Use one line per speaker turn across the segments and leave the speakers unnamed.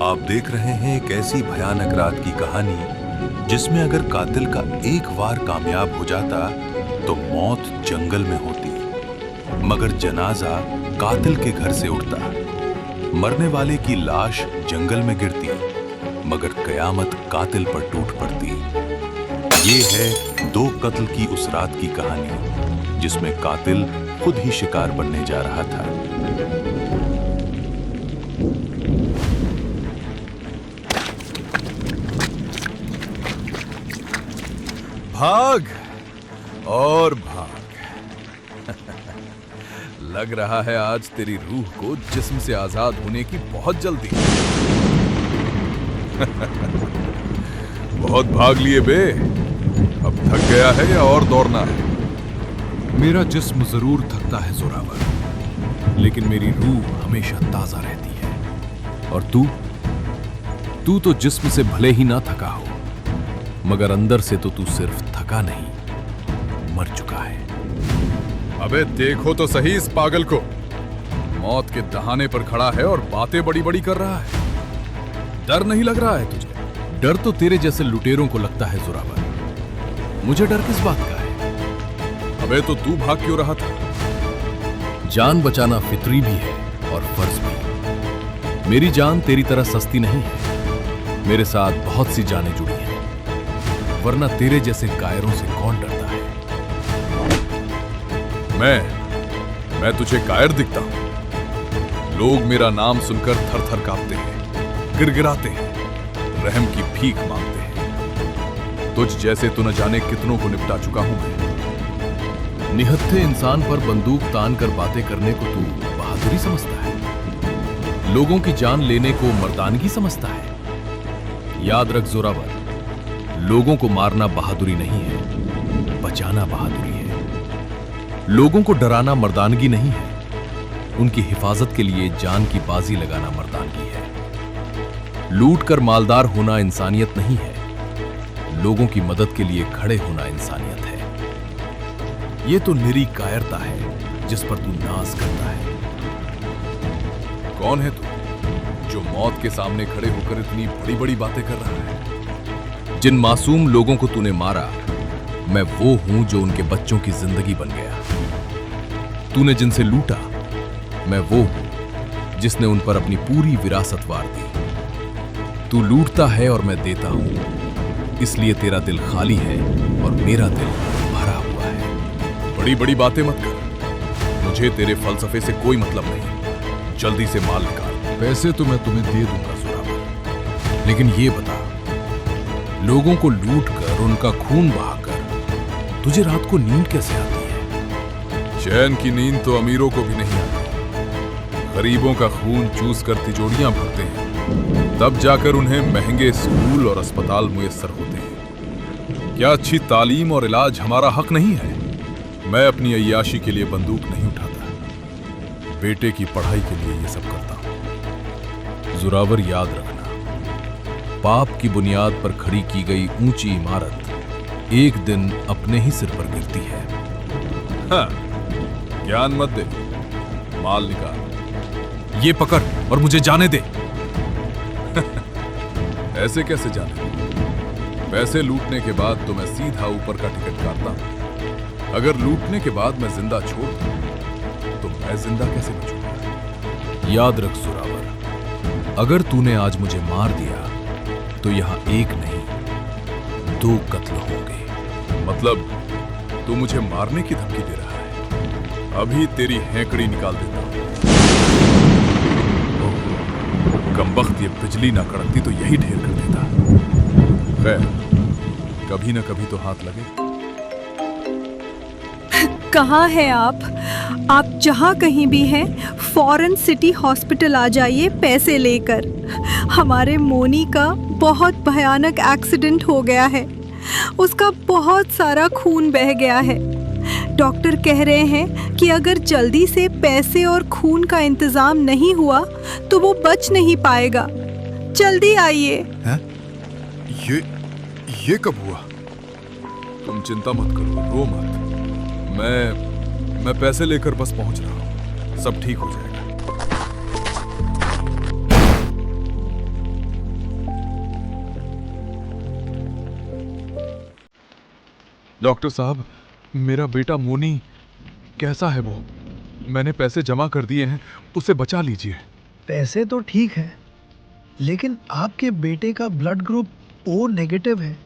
आप देख रहे हैं एक ऐसी भयानक रात की कहानी जिसमें अगर कातिल का एक वार कामयाब हो जाता तो मौत जंगल में होती, मगर जनाजा कातिल के घर से उठता। मरने वाले की लाश जंगल में गिरती, मगर कयामत कातिल पर टूट पड़ती। ये है दो कत्ल की उस रात की कहानी जिसमें कातिल खुद ही शिकार बनने जा रहा था।
भाग और भाग। लग रहा है आज तेरी रूह को जिस्म से आजाद होने की बहुत जल्दी है। बहुत भाग लिए बे, अब थक गया है या और दौड़ना है?
मेरा जिस्म जरूर थकता है जोरावर, लेकिन मेरी रूह हमेशा ताजा रहती है। और तू तो जिस्म से भले ही ना थका हो, मगर अंदर से तो तू सिर्फ थका नहीं, मर चुका है।
अबे देखो तो सही इस पागल को, मौत के दहाने पर खड़ा है और बातें बड़ी बड़ी कर रहा है। डर नहीं लग रहा है तुझे?
डर तो तेरे जैसे लुटेरों को लगता है जोरावर, मुझे डर किस बात का है?
अबे तो तू भाग क्यों रहा था?
जान बचाना फितरी भी है और फर्ज भी। मेरी जान तेरी तरह सस्ती नहीं है, मेरे साथ बहुत सी जानें जुड़ी हैं, वरना तेरे जैसे कायरों से कौन डरता है?
मैं तुझे कायर दिखता हूं? लोग मेरा नाम सुनकर थर थर कांपते हैं, गिड़गिड़ाते हैं, रहम की भीख मांगते हैं। तुझ जैसे तू न जाने कितनों को निपटा चुका हूं मैं।
निहत्थे इंसान पर बंदूक तान कर बातें करने को तू बहादुरी समझता है? लोगों की जान लेने को मर्दानगी समझता है? याद रख जोरावर, लोगों को मारना बहादुरी नहीं है, बचाना बहादुरी है। लोगों को डराना मर्दानगी नहीं है, उनकी हिफाजत के लिए जान की बाजी लगाना मर्दानगी है। लूट कर मालदार होना इंसानियत नहीं है, लोगों की मदद के लिए खड़े होना इंसानियत है। यह तो निरी कायरता है जिस पर तू नाज करता है।
कौन है तू जो मौत के सामने खड़े होकर इतनी बड़ी बड़ी बातें कर रहा है?
जिन मासूम लोगों को तूने मारा, मैं वो हूं जो उनके बच्चों की जिंदगी बन गया। तूने जिनसे लूटा, मैं वो हूं जिसने उन पर अपनी पूरी विरासत वार दी। तू लूटता है और मैं देता हूं, इसलिए तेरा दिल खाली है और मेरा दिल भरा हुआ है।
बड़ी बड़ी बातें मत कर, मुझे तेरे फलसफे से कोई मतलब नहीं। जल्दी से माल निकाल।
पैसे तो मैं तुम्हें दे दूंगा जोरावर, लेकिन ये बता, लोगों को लूट कर, उनका खून बहाकर तुझे रात को नींद कैसे आती है?
चैन की नींद तो अमीरों को भी नहीं आती। गरीबों का खून चूस कर तिजोरियां भरते हैं, तब जाकर उन्हें महंगे स्कूल और अस्पताल मुयस्सर होते हैं। क्या अच्छी तालीम और इलाज हमारा हक नहीं है? मैं अपनी अय्याशी के लिए बंदूक नहीं उठाता, बेटे की पढ़ाई के लिए ये सब करता हूं।
जोरावर, याद रखना, पाप की बुनियाद पर खड़ी की गई ऊंची इमारत एक दिन अपने ही सिर पर गिरती है।
हाँ, ज्ञान मत दे, माल निकाल।
ये पकड़ और मुझे जाने दे।
ऐसे कैसे जाने? पैसे लूटने के बाद तो मैं सीधा ऊपर का टिकट काटता हूं। अगर लूटने के बाद मैं जिंदा छोड़ दूं, तो मैं जिंदा कैसे बचूंगा?
याद रख जोरावर, अगर तूने आज मुझे मार दिया तो यहां एक नहीं, दो कत्ल होंगे।
मतलब तू मुझे मारने की धमकी दे रहा है? अभी तेरी हैंकड़ी निकाल देता हूं। कमबख्त, ये बिजली ना कड़कती तो यही ढेर कर देता। खैर, कभी ना कभी तो हाथ लगे।
कहाँ हैं आप? आप जहाँ कहीं भी हैं, फौरन सिटी हॉस्पिटल आ जाइए पैसे लेकर। हमारे मोनी का बहुत भयानक एक्सीडेंट हो गया है, उसका बहुत सारा खून बह गया है। डॉक्टर कह रहे हैं कि अगर जल्दी से पैसे और खून का इंतजाम नहीं हुआ तो वो बच नहीं पाएगा। जल्दी आइए।
हैं? ये कब हुआ? तुम चिंता मत करो, रो मत। मैं पैसे लेकर बस पहुंच रहा हूं, सब ठीक हो जाएगा। डॉक्टर साहब, मेरा बेटा मोनी कैसा है वो? मैंने पैसे जमा कर दिए हैं, उसे बचा लीजिए।
पैसे तो ठीक है, लेकिन आपके बेटे का ब्लड ग्रुप ओ नेगेटिव है,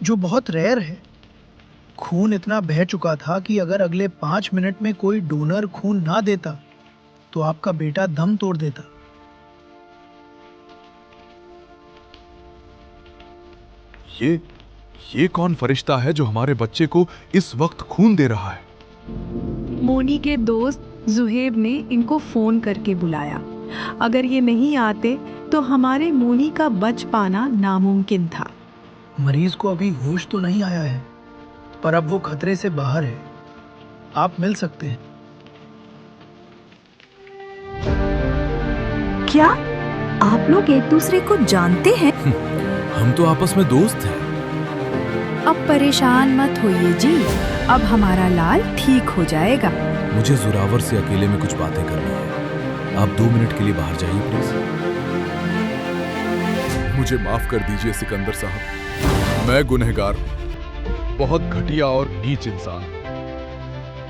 जो बहुत रेयर है। खून इतना बह चुका था कि अगर अगले 5 मिनट में कोई डोनर खून ना देता तो आपका बेटा दम तोड़ देता।
ये कौन फरिश्ता है जो हमारे बच्चे को इस वक्त खून दे रहा है?
मोनी के दोस्त जुहेब ने इनको फोन करके बुलाया। अगर ये नहीं आते तो हमारे मोनी का बच पाना नामुमकिन था।
मरीज को अभी होश तो नहीं आया है, पर अब वो खतरे से बाहर है। आप मिल सकते हैं।
क्या आप लोग एक दूसरे को जानते हैं?
हम तो आपस में दोस्त हैं।
अब परेशान मत होइए जी, अब हमारा लाल ठीक हो जाएगा।
मुझे जोरावर से अकेले में कुछ बातें करनी है। आप 2 मिनट के लिए बाहर जाइए प्लीज।
मुझे माफ कर दीजिए सिकंदर साहब, मैं गुनहगार हूं, बहुत घटिया और नीच इंसान।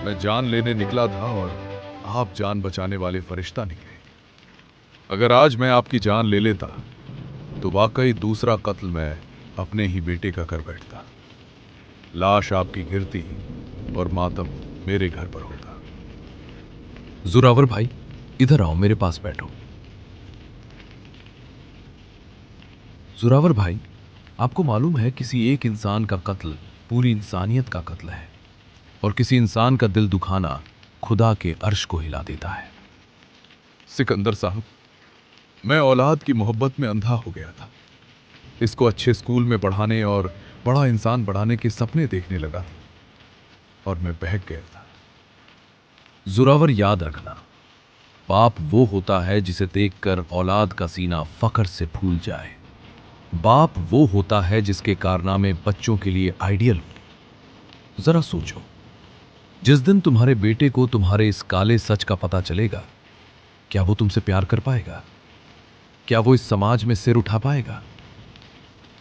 मैं जान लेने निकला था और आप जान बचाने वाले फरिश्ता निकले। अगर आज मैं आपकी जान ले लेता तो वाकई दूसरा कत्ल मैं अपने ही बेटे का कर बैठता। लाश आपकी गिरती और मातम मेरे घर पर होता।
जोरावर भाई, इधर आओ, मेरे पास बैठो। जोरावर भाई, आपको मालूम है किसी एक इंसान का कत्ल पूरी इंसानियत का कत्ल है, और किसी इंसान का दिल दुखाना खुदा के अर्श को हिला देता है।
सिकंदर साहब, मैं औलाद की मोहब्बत में अंधा हो गया था। इसको अच्छे स्कूल में पढ़ाने और बड़ा इंसान बढ़ाने के सपने देखने लगा था और मैं बहक गया था।
जोरावर, याद रखना, बाप वो होता है जिसे देखकर औलाद का सीना फख्र से फूल जाए। बाप वो होता है जिसके कारनामे बच्चों के लिए आइडियल हो। जरा सोचो, जिस दिन तुम्हारे बेटे को तुम्हारे इस काले सच का पता चलेगा, क्या वो तुमसे प्यार कर पाएगा? क्या वो इस समाज में सिर उठा पाएगा?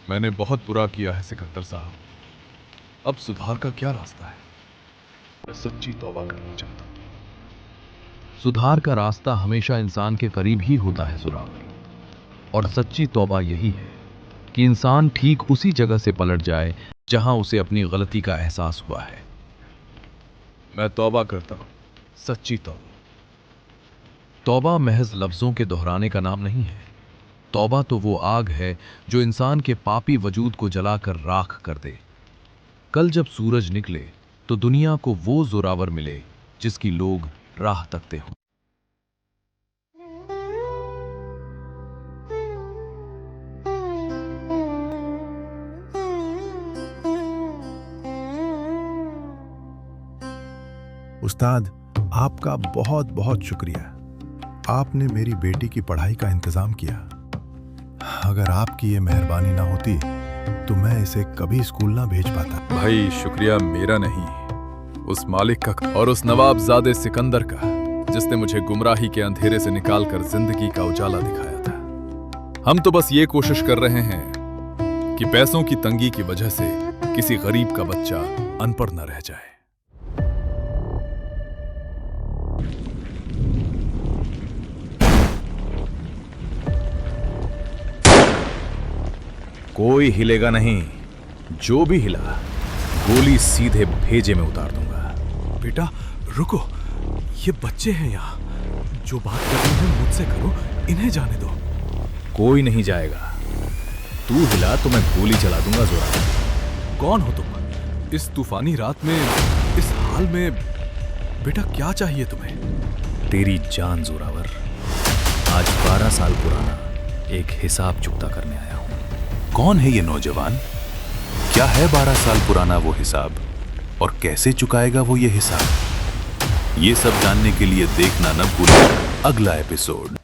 मैंने बहुत बुरा किया है सिकंदर साहब। अब सुधार का क्या रास्ता है? मैं सच्ची तौबा करना चाहता हूं।
सुधार का रास्ता हमेशा इंसान के करीब ही होता है जोरावर, और सच्ची तौबा यही है कि इंसान ठीक उसी जगह से पलट जाए जहां उसे अपनी गलती का एहसास हुआ है।
मैं तौबा करता हूं, सच्ची तौबा।
तौबा महज लफ्जों के दोहराने का नाम नहीं है। तौबा तो वो आग है जो इंसान के पापी वजूद को जलाकर राख कर दे। कल जब सूरज निकले तो दुनिया को वो जोरावर मिले जिसकी लोग राह तकते हों।
उस्ताद, आपका बहुत बहुत शुक्रिया। आपने मेरी बेटी की पढ़ाई का इंतजाम किया। अगर आपकी ये मेहरबानी ना होती तो मैं इसे कभी स्कूल ना भेज पाता।
भाई, शुक्रिया मेरा नहीं, उस मालिक का और उस नवाबजादे सिकंदर का जिसने मुझे गुमराही के अंधेरे से निकालकर जिंदगी का उजाला दिखाया था। हम तो बस ये कोशिश कर रहे हैं कि पैसों की तंगी की वजह से किसी गरीब का बच्चा अनपढ़ न रह जाए।
कोई हिलेगा नहीं, जो भी हिला गोली सीधे भेजे में उतार दूंगा।
बेटा रुको, ये बच्चे हैं यहाँ। जो बात करनी है मुझसे करो, इन्हें जाने दो।
कोई नहीं जाएगा। तू हिला तो मैं गोली चला दूंगा। जोरा,
कौन हो तुम? इस तूफानी रात में, इस हाल में? बेटा क्या चाहिए तुम्हें?
तेरी जान जोरावर। आज 12 साल पुराना एक हिसाब चुकता करने आया हूं।
कौन है ये नौजवान? क्या है 12 साल पुराना वो हिसाब, और कैसे चुकाएगा वो ये हिसाब? ये सब जानने के लिए देखना न भूलें अगला एपिसोड।